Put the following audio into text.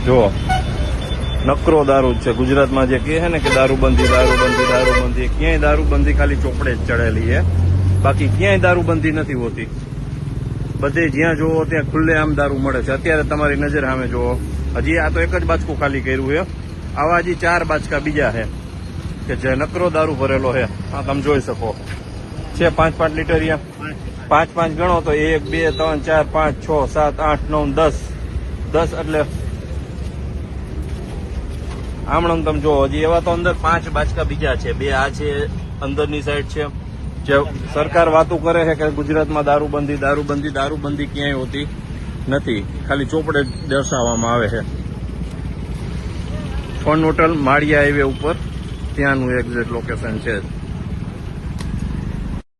જો નકરો દારૂ જ છે. ગુજરાતમાં જે કહે છે ને કે દારૂબંધી દારૂબંધી દારૂબંધી, ક્યાંય દારૂબંધી ખાલી ચોપડે જ ચડેલી છે, બાકી ક્યાંય દારૂબંધી નથી હોતી. બધે જ્યાં જોવો ત્યાં ખુલ્લે આમ દારૂ મળે છે. અત્યારે તમારી નજર સામે જોવો, હજી આ તો એક જ બાચકું ખાલી કર્યું છે, આવા હજી 4 બાચકા બીજા છે કે જે નકરો દારૂ ભરેલો છે. આ તમે જોઈ શકો છે. 5-5 લીટર અહીંયા 5-5 ગણો તો 1 2 3 4 5 6 7 8 9 10 એટલે આમણમ તમે જો હજી એવા તો અંદર 5 બાચકા બીજા છે. 2 આ છે અંદરની સાઈડ છે. જે સરકાર વાતો કરે છે કે ગુજરાતમાં દારૂબંધી દારૂબંધી દારૂબંધી ક્યાંય હોતી નથી, ખાલી ચોપડે દર્શાવવામાં આવે છે. ફન હોટલ માળિયા હાઈવે ઉપર ત્યાંનું એક્ઝેક્ટ લોકેશન છે.